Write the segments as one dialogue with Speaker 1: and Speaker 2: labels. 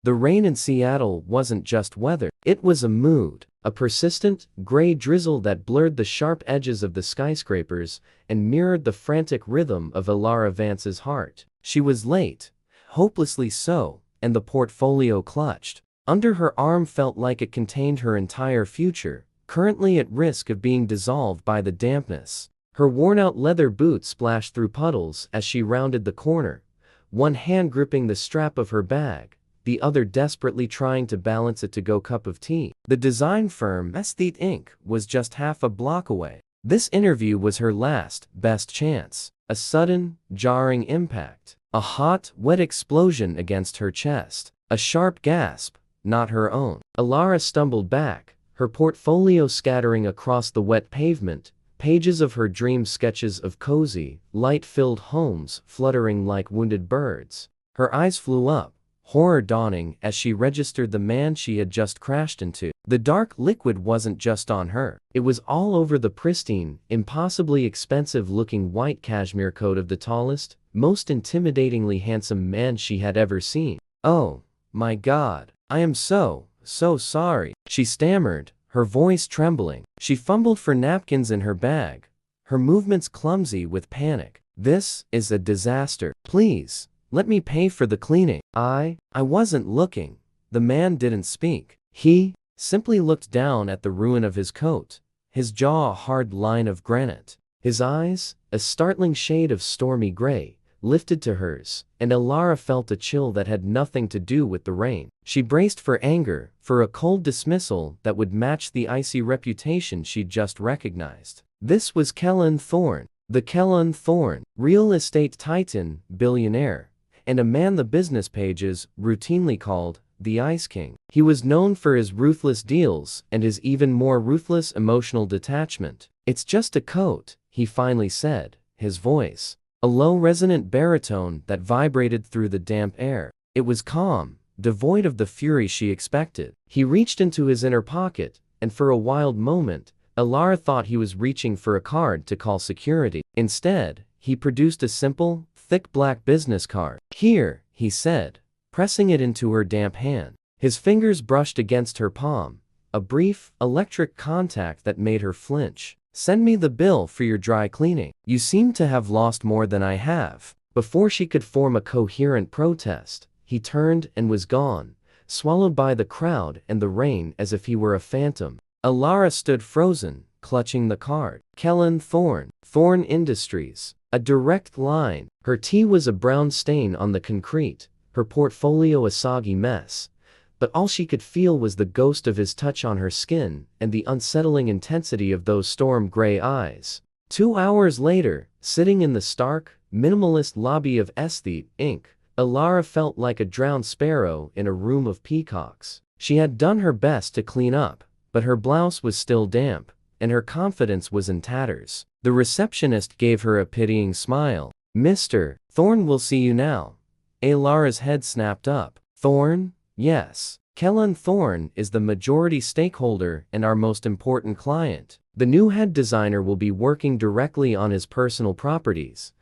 Speaker 1: The rain in Seattle wasn't just weather. It was a mood, a persistent, gray drizzle that blurred the sharp edges of the skyscrapers and mirrored the frantic rhythm of Elara Vance's heart. She was late, hopelessly so, and the portfolio clutched under her arm felt like it contained her entire future, currently at risk of being dissolved by the dampness. Her worn-out leather boots splashed through puddles as she rounded the corner, one hand gripping the strap of her bag, the other desperately trying to balance it to-go cup of tea. The design firm Esthete Inc. was just half a block away. This interview was her last, best chance. A sudden, jarring impact. A hot, wet explosion against her chest. A sharp gasp, not her own. Elara stumbled back, her portfolio scattering across the wet pavement, pages of her dream sketches of cozy, light-filled homes fluttering like wounded birds. Her eyes flew up, horror dawning as she registered the man she had just crashed into. The dark liquid wasn't just on her. It was all over the pristine, impossibly expensive-looking white cashmere coat of the tallest, most intimidatingly handsome man she had ever seen. "Oh, my God. I am so sorry," she stammered, her voice trembling. She fumbled for napkins in her bag, her movements clumsy with panic. "This is a disaster. Please, let me pay for the cleaning." I wasn't looking." The man didn't speak. He simply looked down at the ruin of his coat, his jaw a hard line of granite. His eyes, a startling shade of stormy gray, lifted to hers, and Elara felt a chill that had nothing to do with the rain. She braced for anger, for a cold dismissal that would match the icy reputation she'd just recognized. This was Kaelen Thorne. The Kaelen Thorne, real estate titan, billionaire, and a man the business pages routinely called the Ice King. He was known for his ruthless deals and his even more ruthless emotional detachment. "It's just a coat," he finally said, his voice a low resonant baritone that vibrated through the damp air. It was calm, devoid of the fury she expected. He reached into his inner pocket, and for a wild moment, Elara thought he was reaching for a card to call security. Instead, he produced a simple, thick black business card. "Here," he said, pressing it into her damp hand. His fingers brushed against her palm, a brief, electric contact that made her flinch. "Send me the bill for your dry cleaning. You seem to have lost more than I have." Before she could form a coherent protest, he turned and was gone, swallowed by the crowd and the rain as if he were a phantom. Elara stood frozen, clutching the card. Kaelen Thorne, Thorne Industries. A direct line. Her tea was a brown stain on the concrete, her portfolio a soggy mess. But all she could feel was the ghost of his touch on her skin and the unsettling intensity of those storm-gray eyes. 2 hours later, sitting in the stark, minimalist lobby of Esthete Inc., Elara felt like a drowned sparrow in a room of peacocks. She had done her best to clean up, but her blouse was still damp, and her confidence was in tatters. The receptionist gave her a pitying smile. "Mr. Thorne will see you now." Elara's head snapped up. "Thorne? Yes. Kaelen Thorne is the majority stakeholder and our most important client. The new head designer will be working directly on his personal properties."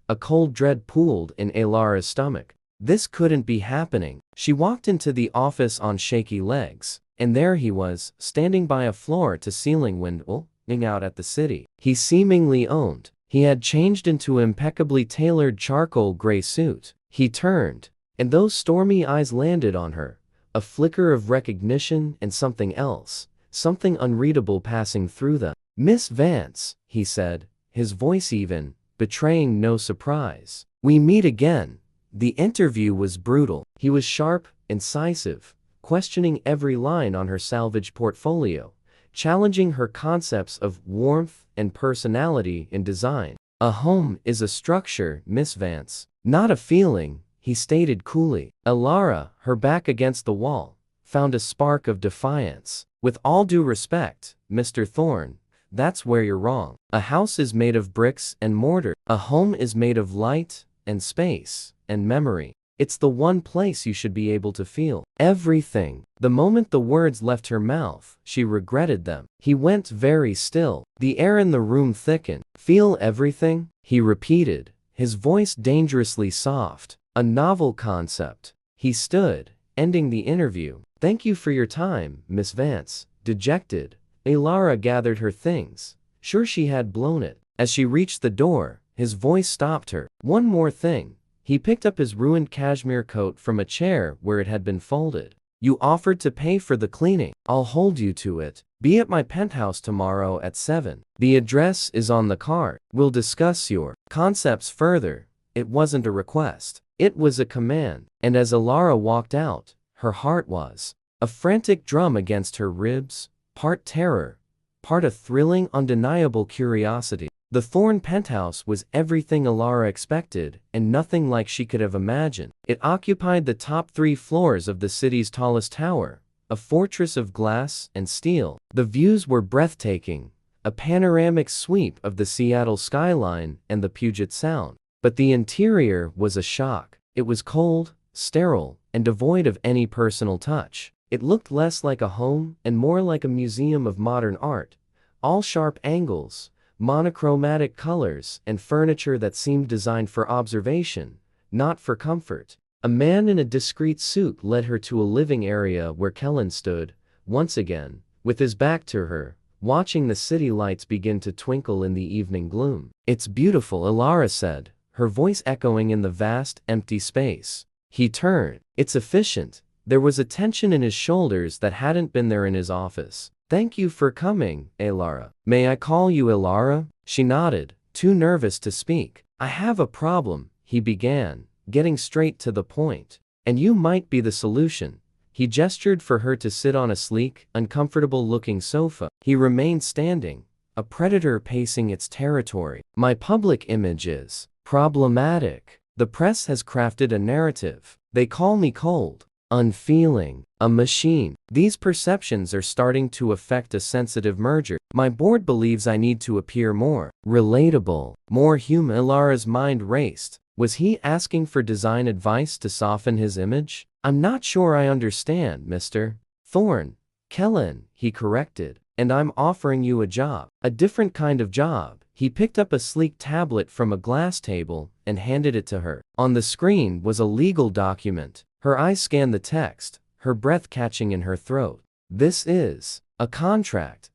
Speaker 1: A cold dread pooled in Elara's stomach. This couldn't be happening. She walked into the office on shaky legs, and there he was, standing by a floor-to-ceiling window, looking out at the city he seemingly owned. He had changed into an impeccably tailored charcoal gray suit. He turned, and those stormy eyes landed on her, a flicker of recognition and something else, something unreadable passing through them. "Miss Vance," he said, his voice even, betraying no surprise. "We meet again." The interview was brutal. He was sharp, incisive, questioning every line on her salvage portfolio, challenging her concepts of warmth and personality in design. "A home is a structure, Miss Vance, not a feeling," he stated coolly. Elara, her back against the wall, found a spark of defiance. "With all due respect, Mr. Thorne, that's where you're wrong. A house is made of bricks and mortar. A home is made of light and space and memory. It's the one place you should be able to feel everything." The moment the words left her mouth, she regretted them. He went very still. The air in the room thickened. "Feel everything?" he repeated, his voice dangerously soft. A novel concept. He stood, ending the interview. "Thank you for your time, Miss Vance." Dejected, Elara gathered her things, sure she had blown it. As she reached the door, his voice stopped her. "One more thing." He picked up his ruined cashmere coat from a chair where it had been folded. "You offered to pay for the cleaning. I'll hold you to it. Be at my penthouse tomorrow at 7. The address is on the card. We'll discuss your concepts further." It wasn't a request. It was a command. And as Elara walked out, her heart was a frantic drum against her ribs, part terror, part a thrilling, undeniable curiosity. The Thorn penthouse was everything Elara expected, and nothing like she could have imagined. It occupied the top 3 floors of the city's tallest tower, a fortress of glass and steel. The views were breathtaking, a panoramic sweep of the Seattle skyline and the Puget Sound. But the interior was a shock. It was cold, sterile, and devoid of any personal touch. It looked less like a home and more like a museum of modern art, all sharp angles, monochromatic colors, and furniture that seemed designed for observation, not for comfort. A man in a discreet suit led her to a living area where Kaelen stood, once again, with his back to her, watching the city lights begin to twinkle in the evening gloom. "It's beautiful," Elara said, her voice echoing in the vast, empty space. He turned. "It's efficient." There was a tension in his shoulders that hadn't been there in his office. "Thank you for coming, Elara." "May I call you Elara?" She nodded, too nervous to speak. "I have a problem," he began, getting straight to the point. "And you might be the solution." He gestured for her to sit on a sleek, uncomfortable-looking sofa. He remained standing, a predator pacing its territory. "My public image is problematic. The press has crafted a narrative. They call me cold, unfeeling, a machine. These perceptions are starting to affect a sensitive merger. My board believes I need to appear more relatable, more human." Elara's mind raced. Was he asking for design advice to soften his image? "I'm not sure I understand, Mr. Thorn." "Kaelen," he corrected. "And I'm offering you a job. A different kind of job." He picked up a sleek tablet from a glass table and handed it to her. On the screen was a legal document. Her eyes scanned the text, her breath catching in her throat. "This is a contract.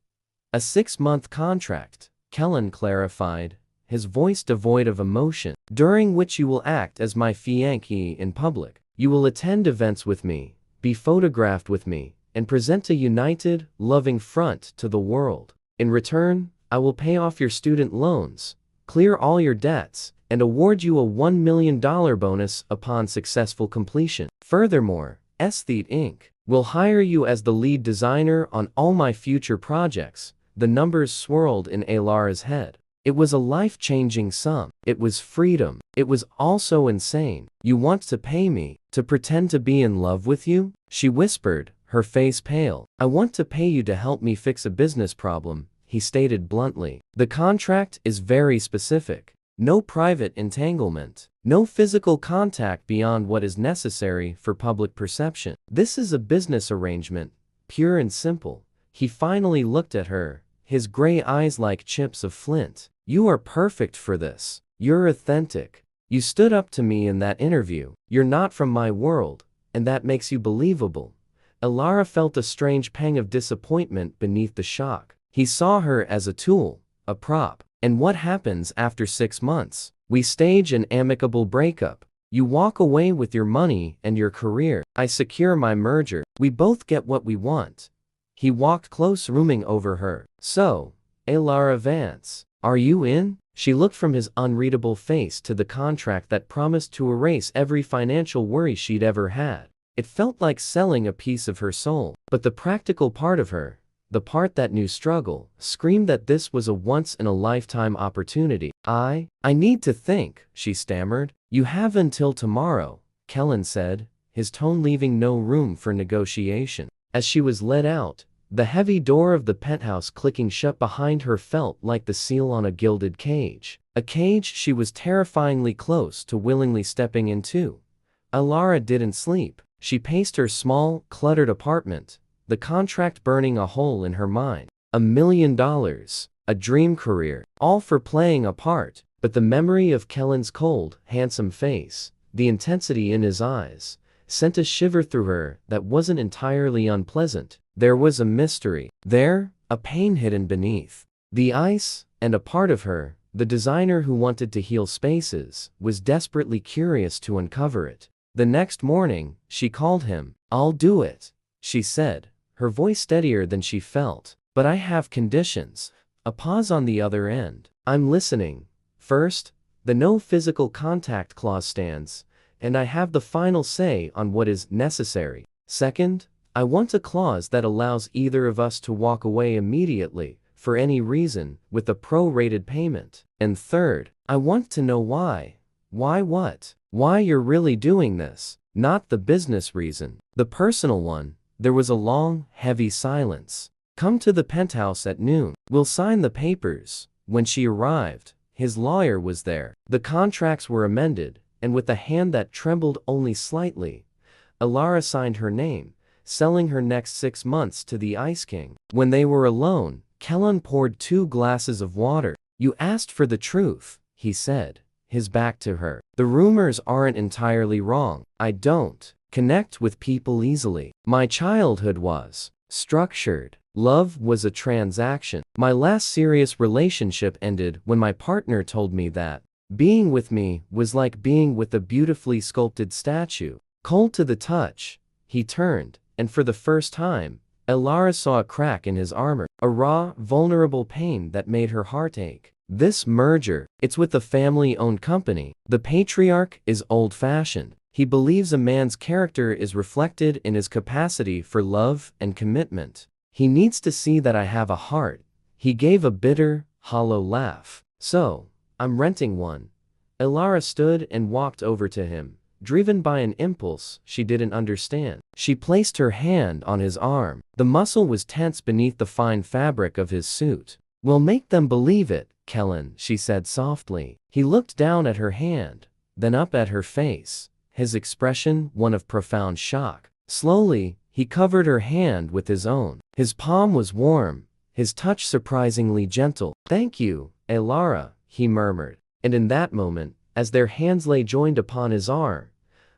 Speaker 1: A 6-month contract," Kaelen clarified, his voice devoid of emotion, "during which you will act as my fiancée in public. You will attend events with me, be photographed with me, and present a united, loving front to the world. In return, I will pay off your student loans, clear all your debts, and award you a $1 million bonus upon successful completion. Furthermore, Aesthete Inc. will hire you as the lead designer on all my future projects." The numbers swirled in Elara's head. It was a life-changing sum. It was freedom. It was also insane. "You want to pay me to pretend to be in love with you?" she whispered, her face pale. "I want to pay you to help me fix a business problem," he stated bluntly. "The contract is very specific. No private entanglement. No physical contact beyond what is necessary for public perception. This is a business arrangement, pure and simple." He finally looked at her, his gray eyes like chips of flint. "You are perfect for this. You're authentic. You stood up to me in that interview. You're not from my world, and that makes you believable." Elara felt a strange pang of disappointment beneath the shock. He saw her as a tool, a prop. "And what happens after 6 months? We stage an amicable breakup. You walk away with your money and your career. I secure my merger. We both get what we want." He walked close, rooming over her. "So, Elara Vance, are you in?" She looked from his unreadable face to the contract that promised to erase every financial worry she'd ever had. It felt like selling a piece of her soul. But the practical part of her, the part that knew struggle, screamed that this was a once-in-a-lifetime opportunity. I need to think," she stammered. "You have until tomorrow," Kaelen said, his tone leaving no room for negotiation. As she was led out, the heavy door of the penthouse clicking shut behind her felt like the seal on a gilded cage. A cage she was terrifyingly close to willingly stepping into. Elara didn't sleep. She paced her small, cluttered apartment, the contract burning a hole in her mind. $1 million, a dream career, all for playing a part. But the memory of Kaelen's cold, handsome face, the intensity in his eyes, sent a shiver through her that wasn't entirely unpleasant. There was a mystery there, a pain hidden beneath the ice, and a part of her, the designer who wanted to heal spaces, was desperately curious to uncover it. The next morning, she called him. "I'll do it," she said, her voice steadier than she felt. "But I have conditions." A pause on the other end. "I'm listening. First, the no physical contact clause stands, and I have the final say on what is necessary. Second, I want a clause that allows either of us to walk away immediately, for any reason, with a pro-rated payment. And third, I want to know why. Why what? Why you're really doing this. Not the business reason. The personal one." There was a long, heavy silence. "Come to the penthouse at noon. We'll sign the papers." When she arrived, his lawyer was there. The contracts were amended, and with a hand that trembled only slightly, Elara signed her name, selling her next 6 months to the Ice King. When they were alone, Kaelen poured 2 glasses of water. "You asked for the truth," he said, his back to her. "The rumors aren't entirely wrong. I don't connect with people easily. My childhood was structured. Love was a transaction. My last serious relationship ended when my partner told me that being with me was like being with a beautifully sculpted statue. Cold to the touch." He turned, and for the first time, Elara saw a crack in his armor, a raw, vulnerable pain that made her heart ache. "This merger, it's with a family-owned company. The patriarch is old-fashioned. He believes a man's character is reflected in his capacity for love and commitment. He needs to see that I have a heart." He gave a bitter, hollow laugh. "So, I'm renting one." Elara stood and walked over to him, driven by an impulse she didn't understand. She placed her hand on his arm. The muscle was tense beneath the fine fabric of his suit. "We'll make them believe it, Kaelen," she said softly. He looked down at her hand, then up at her face, his expression one of profound shock. Slowly, he covered her hand with his own. His palm was warm, his touch surprisingly gentle. "Thank you, Elara," he murmured. And in that moment, as their hands lay joined upon his arm,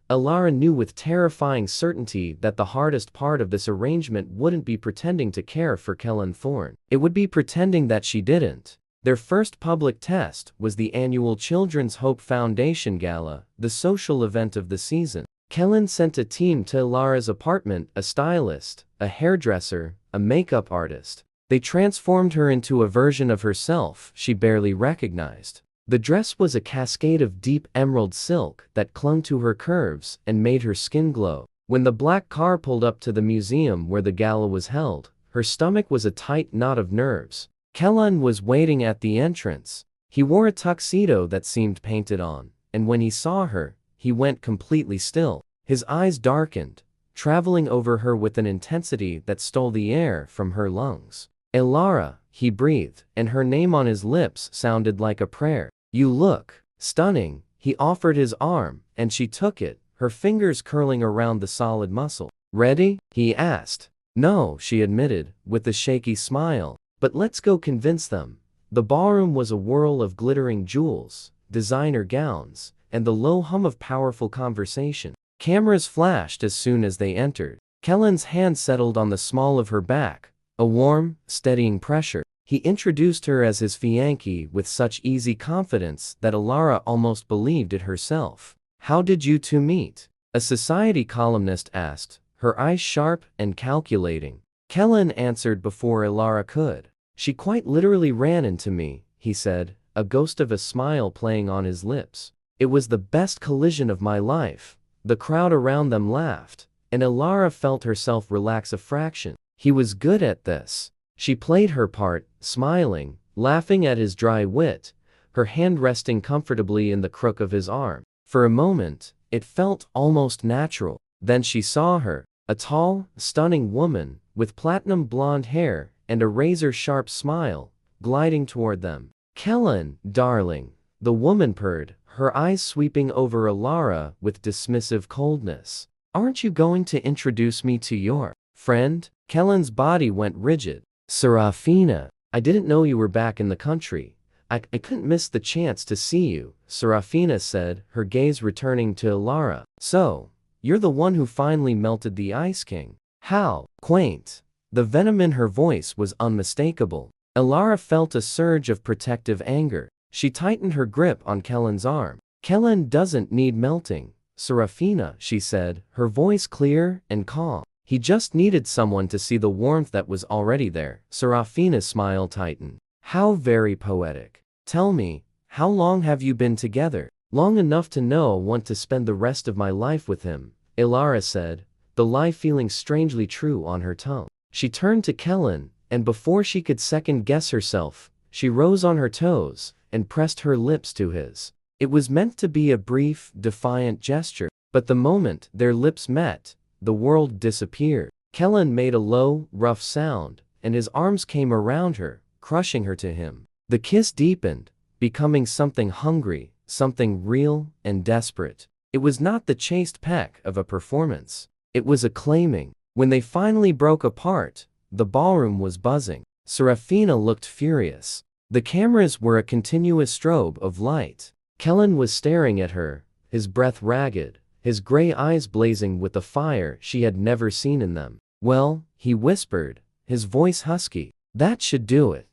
Speaker 1: Elara knew with terrifying certainty that the hardest part of this arrangement wouldn't be pretending to care for Kaelen Thorne. It would be pretending that she didn't. Their first public test was the annual Children's Hope Foundation Gala, the social event of the season. Kaelen sent a team to Elara's apartment, a stylist, a hairdresser, a makeup artist. They transformed her into a version of herself she barely recognized. The dress was a cascade of deep emerald silk that clung to her curves and made her skin glow. When the black car pulled up to the museum where the gala was held, her stomach was a tight knot of nerves. Kaelen was waiting at the entrance. He wore a tuxedo that seemed painted on, and when he saw her, he went completely still. His eyes darkened, traveling over her with an intensity that stole the air from her lungs. "Elara," he breathed, and her name on his lips sounded like a prayer. "You look stunning." He offered his arm, and she took it, her fingers curling around the solid muscle. "Ready?" he asked. "No," she admitted, with a shaky smile. "But let's go convince them." The ballroom was a whirl of glittering jewels, designer gowns, and the low hum of powerful conversation. Cameras flashed as soon as they entered. Kaelen's hand settled on the small of her back, a warm, steadying pressure. He introduced her as his fiancée with such easy confidence that Elara almost believed it herself. "How did you two meet?" a society columnist asked, her eyes sharp and calculating. Kaelen answered before Elara could. "She quite literally ran into me," he said, a ghost of a smile playing on his lips. "It was the best collision of my life." The crowd around them laughed, and Elara felt herself relax a fraction. He was good at this. She played her part, smiling, laughing at his dry wit, her hand resting comfortably in the crook of his arm. For a moment, it felt almost natural. Then she saw her, a tall, stunning woman, with platinum blonde hair and a razor-sharp smile, gliding toward them. "Kaelen, darling," the woman purred, her eyes sweeping over Elara with dismissive coldness. "Aren't you going to introduce me to your friend?" Kaelen's body went rigid. "Serafina, I didn't know you were back in the country. I couldn't miss the chance to see you," Serafina said, her gaze returning to Elara. "So, You're the one who finally melted the Ice King. How quaint. The venom in her voice was unmistakable. Elara felt a surge of protective anger. She tightened her grip on Kaelen's arm. Kaelen doesn't need melting, Serafina, she said, her voice clear and calm. He just needed someone to see the warmth that was already there. Serafina's smile tightened. How very poetic. Tell me, how long have you been together? Long enough to know I want to spend the rest of my life with him, Elara said, the lie feeling strangely true on her tongue. She turned to Kaelen, and before she could second-guess herself, she rose on her toes and pressed her lips to his. It was meant to be a brief, defiant gesture, but the moment their lips met, the world disappeared. Kaelen made a low, rough sound, and his arms came around her, crushing her to him. The kiss deepened, becoming something hungry, something real and desperate. It was not the chaste peck of a performance. It was a claiming. When they finally broke apart, the ballroom was buzzing. Serafina looked furious. The cameras were a continuous strobe of light. Kaelen was staring at her, his breath ragged, his gray eyes blazing with the fire she had never seen in them. Well, he whispered, his voice husky. That should do it.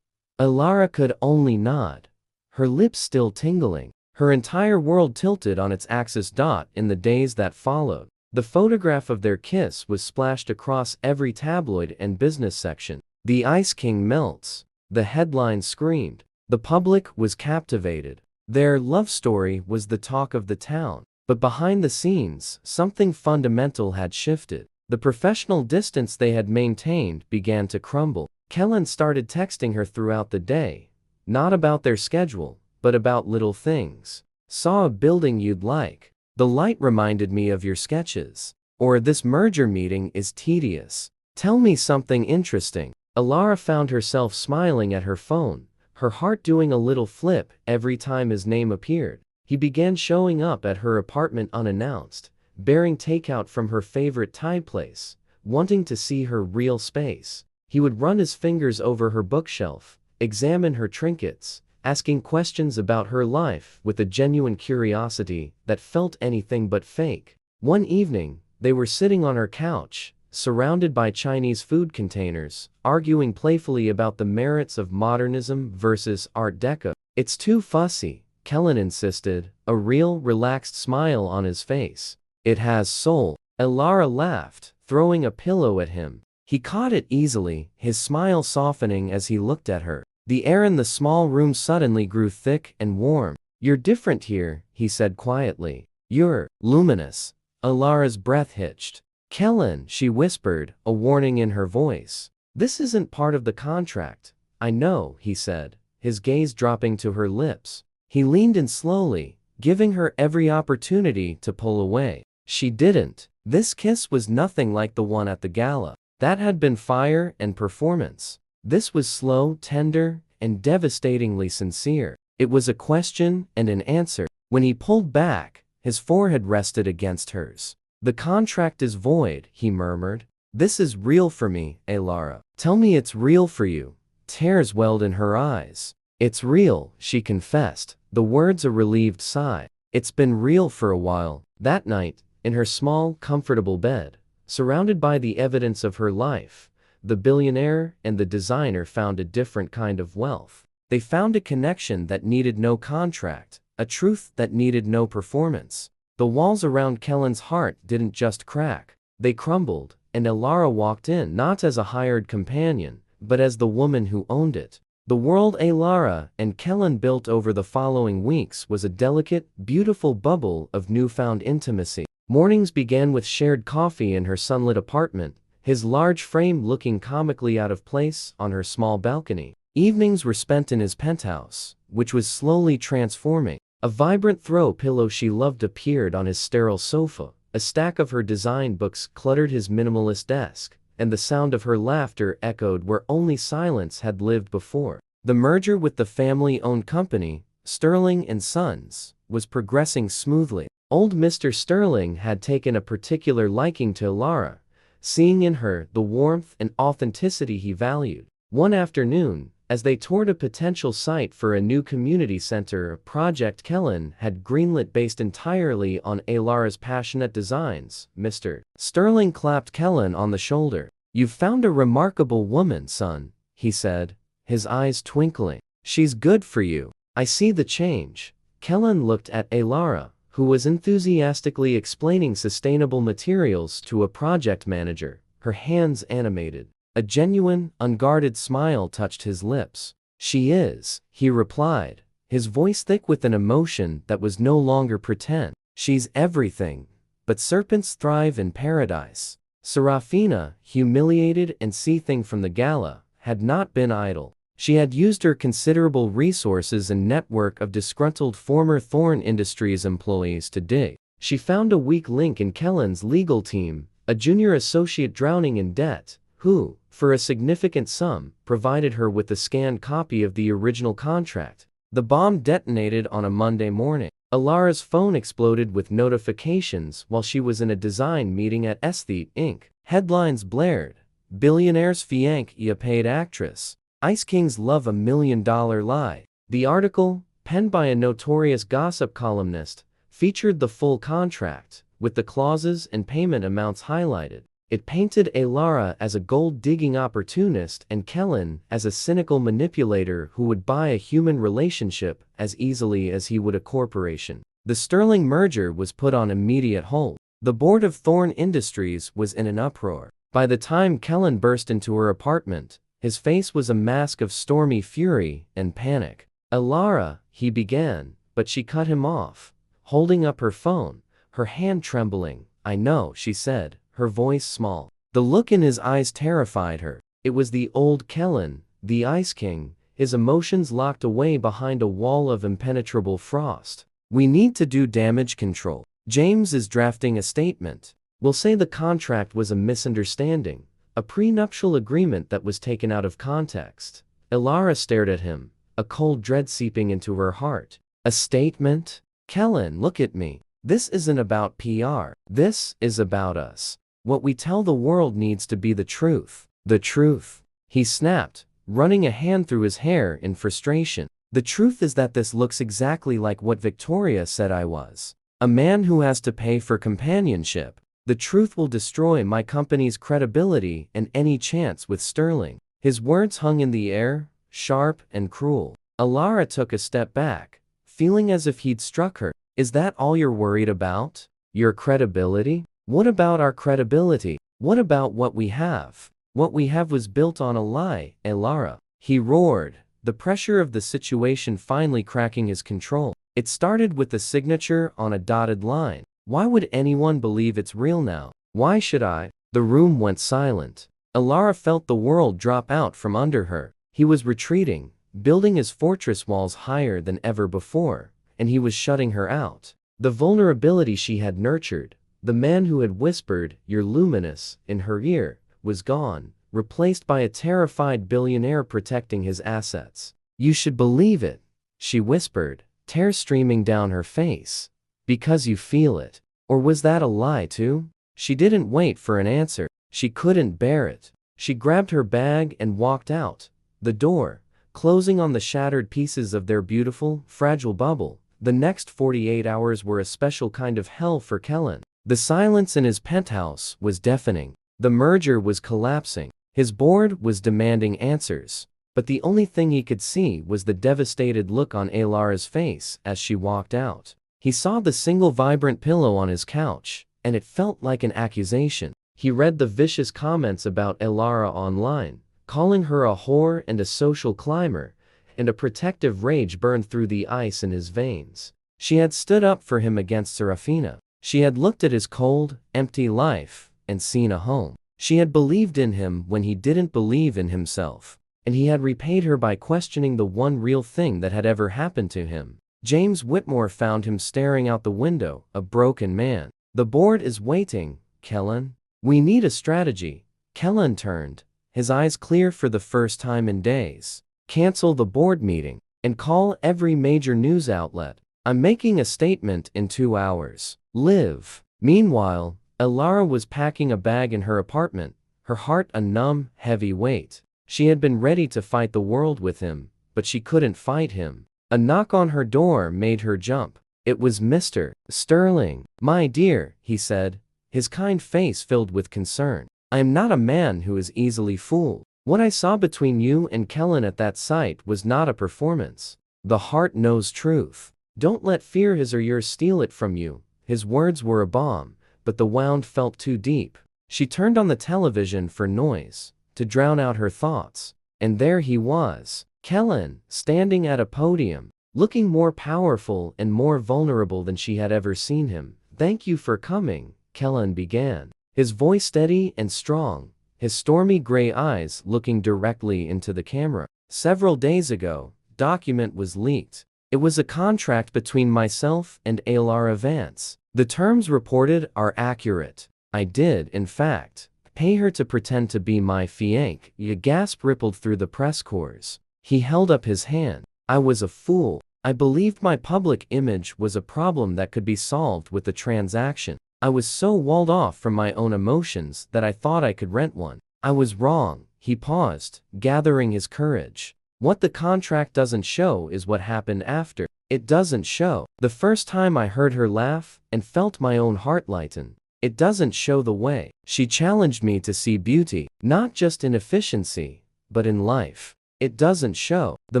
Speaker 1: Elara could only nod, her lips still tingling. Her entire world tilted on its axis. In the days that followed, the photograph of their kiss was splashed across every tabloid and business section. The Ice King melts. The headline screamed. The public was captivated. Their love story was the talk of the town. But behind the scenes, something fundamental had shifted. The professional distance they had maintained began to crumble. Kaelen started texting her throughout the day, not about their schedule, but about little things. Saw a building you'd like. The light reminded me of your sketches. Or this merger meeting is tedious. Tell me something interesting. Elara found herself smiling at her phone, her heart doing a little flip every time his name appeared. He began showing up at her apartment unannounced, bearing takeout from her favorite Thai place, wanting to see her real space. He would run his fingers over her bookshelf, examine her trinkets, asking questions about her life with a genuine curiosity that felt anything but fake. One evening, they were sitting on her couch, surrounded by Chinese food containers, arguing playfully about the merits of modernism versus Art Deco. It's too fussy, Kaelen insisted, a real, relaxed smile on his face. It has soul. Elara laughed, throwing a pillow at him. He caught it easily, his smile softening as he looked at her. The air in the small room suddenly grew thick and warm. You're different here, he said quietly. You're luminous. Elara's breath hitched. Kaelen, she whispered, a warning in her voice. This isn't part of the contract. I know, he said, his gaze dropping to her lips. He leaned in slowly, giving her every opportunity to pull away. She didn't. This kiss was nothing like the one at the gala. That had been fire and performance. This was slow, tender, and devastatingly sincere. It was a question and an answer. When he pulled back, his forehead rested against hers. The contract is void, he murmured. This is real for me, Elara. Tell me it's real for you. Tears welled in her eyes. It's real, she confessed, the words a relieved sigh. It's been real for a while. That night, in her small, comfortable bed, surrounded by the evidence of her life, the billionaire and the designer found a different kind of wealth. They found a connection that needed no contract, a truth that needed no performance. The walls around Kaelen's heart didn't just crack, they crumbled, and Elara walked in not as a hired companion, but as the woman who owned it. The world Elara and Kaelen built over the following weeks was a delicate, beautiful bubble of newfound intimacy. Mornings began with shared coffee in her sunlit apartment, his large frame looking comically out of place on her small balcony. Evenings were spent in his penthouse, which was slowly transforming. A vibrant throw pillow she loved appeared on his sterile sofa, a stack of her design books cluttered his minimalist desk, and the sound of her laughter echoed where only silence had lived before. The merger with the family-owned company, Sterling and Sons, was progressing smoothly. Old Mr. Sterling had taken a particular liking to Elara, seeing in her the warmth and authenticity he valued. One afternoon, As they toured a potential site for a new community center project Kaelen had greenlit based entirely on Elara's passionate designs, Mr. Sterling clapped Kaelen on the shoulder. "You've found a remarkable woman, son," he said, his eyes twinkling. "She's good for you. I see the change." Kaelen looked at Elara, who was enthusiastically explaining sustainable materials to a project manager, her hands animated. A genuine, unguarded smile touched his lips. "She is," he replied, his voice thick with an emotion that was no longer pretend. "She's everything. But serpents thrive in paradise." Serafina, humiliated and seething from the gala, had not been idle. She had used her considerable resources and network of disgruntled former Thorn Industries employees to dig. She found a weak link in Kaelen's legal team, a junior associate drowning in debt, who, for a significant sum, provided her with a scanned copy of the original contract. The bomb detonated on a Monday morning. Elara's phone exploded with notifications while she was in a design meeting at Esthete Inc. Headlines blared. "Billionaire's fiancée, a paid actress. Ice Kings love $1 million lie." The article, penned by a notorious gossip columnist, featured the full contract, with the clauses and payment amounts highlighted. It painted Elara as a gold-digging opportunist and Kaelen as a cynical manipulator who would buy a human relationship as easily as he would a corporation. The Sterling merger was put on immediate hold. The board of Thorn Industries was in an uproar. By the time Kaelen burst into her apartment, his face was a mask of stormy fury and panic. "Elara," he began, but she cut him off, holding up her phone, her hand trembling. "I know," she said, her voice small. The look in his eyes terrified her. It was the old Kaelen, the Ice King, his emotions locked away behind a wall of impenetrable frost. "We need to do damage control. James is drafting a statement. We'll say the contract was a misunderstanding, a prenuptial agreement that was taken out of context." Elara stared at him, a cold dread seeping into her heart. "A statement? Kaelen, look at me. This isn't about PR. This is about us. What we tell the world needs to be the truth." "The truth?" he snapped, running a hand through his hair in frustration. "The truth is that this looks exactly like what Victoria said I was. A man who has to pay for companionship. The truth will destroy my company's credibility and any chance with Sterling." His words hung in the air, sharp and cruel. Elara took a step back, feeling as if he'd struck her. "Is that all you're worried about? Your credibility? What about our credibility? What about what we have? What we have was built on a lie, Elara," he roared, the pressure of the situation finally cracking his control. "It started with the signature on a dotted line. Why would anyone believe it's real now? Why should I?" The room went silent. Elara felt the world drop out from under her. He was retreating, building his fortress walls higher than ever before, and he was shutting her out. The vulnerability she had nurtured, the man who had whispered, "You're luminous," in her ear, was gone, replaced by a terrified billionaire protecting his assets. "You should believe it," she whispered, tears streaming down her face. "Because you feel it. Or was that a lie too?" She didn't wait for an answer. She couldn't bear it. She grabbed her bag and walked out, the door closing on the shattered pieces of their beautiful, fragile bubble. The next 48 hours were a special kind of hell for Kaelen. The silence in his penthouse was deafening. The merger was collapsing. His board was demanding answers. But the only thing he could see was the devastated look on Elara's face as she walked out. He saw the single vibrant pillow on his couch, and it felt like an accusation. He read the vicious comments about Elara online, calling her a whore and a social climber, and a protective rage burned through the ice in his veins. She had stood up for him against Serafina. She had looked at his cold, empty life, and seen a home. She had believed in him when he didn't believe in himself, and he had repaid her by questioning the one real thing that had ever happened to him. James Whitmore found him staring out the window, a broken man. "The board is waiting, Kaelen. We need a strategy." Kaelen turned, his eyes clear for the first time in days. "Cancel the board meeting, and call every major news outlet. I'm making a statement in 2 hours. Live." Meanwhile, Elara was packing a bag in her apartment, her heart a numb, heavy weight. She had been ready to fight the world with him, but she couldn't fight him. A knock on her door made her jump. It was Mr. Sterling. "My dear," he said, his kind face filled with concern. "I am not a man who is easily fooled. What I saw between you and Kaelen at that sight was not a performance. The heart knows truth. Don't let fear his or yours steal it from you." His words were a balm, but the wound felt too deep. She turned on the television for noise, to drown out her thoughts. And there he was, Kaelen, standing at a podium, looking more powerful and more vulnerable than she had ever seen him. "Thank you for coming," Kaelen began, his voice steady and strong, his stormy gray eyes looking directly into the camera. "Several days ago, document was leaked. It was a contract between myself and Elara Vance. The terms reported are accurate. I did, in fact, pay her to pretend to be my fiancée." A gasp rippled through the press corps. He held up his hand. "I was a fool. I believed my public image was a problem that could be solved with the transaction. I was so walled off from my own emotions that I thought I could rent one. I was wrong." He paused, gathering his courage. "What the contract doesn't show is what happened after. It doesn't show the first time I heard her laugh and felt my own heart lighten. It doesn't show the way she challenged me to see beauty, not just in efficiency, but in life. It doesn't show the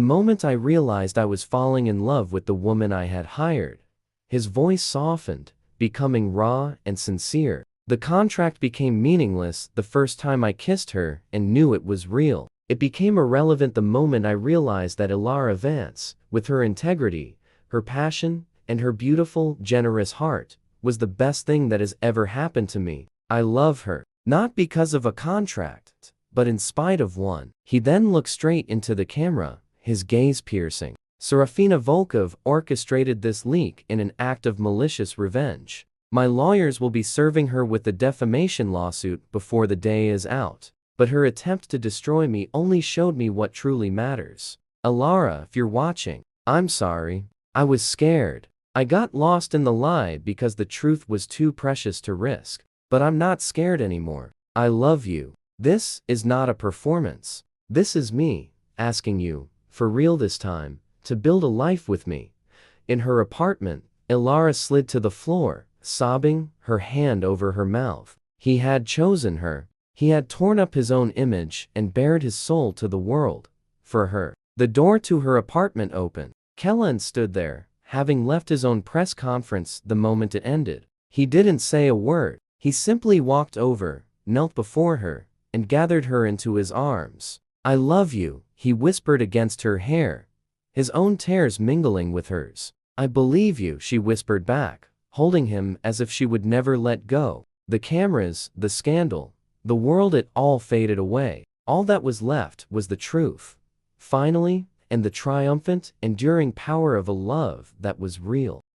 Speaker 1: moment I realized I was falling in love with the woman I had hired." His voice softened, becoming raw and sincere. "The contract became meaningless the first time I kissed her and knew it was real. It became irrelevant the moment I realized that Elara Vance, with her integrity, her passion, and her beautiful, generous heart, was the best thing that has ever happened to me. I love her, not because of a contract, but in spite of one." He then looked straight into the camera, his gaze piercing. "Serafina Volkov orchestrated this leak in an act of malicious revenge. My lawyers will be serving her with the defamation lawsuit before the day is out. But her attempt to destroy me only showed me what truly matters. Elara, if you're watching, I'm sorry. I was scared. I got lost in the lie because the truth was too precious to risk. But I'm not scared anymore. I love you. This is not a performance. This is me, asking you, for real this time, to build a life with me." In her apartment, Elara slid to the floor, sobbing, her hand over her mouth. He had chosen her. He had torn up his own image and bared his soul to the world. For her. The door to her apartment opened. Kaelen stood there, having left his own press conference the moment it ended. He didn't say a word. He simply walked over, knelt before her, and gathered her into his arms. "I love you," he whispered against her hair, his own tears mingling with hers. "I believe you," she whispered back, holding him as if she would never let go. The cameras, the scandal, the world, it all faded away. All that was left was the truth. Finally, and the triumphant, enduring power of a love that was real.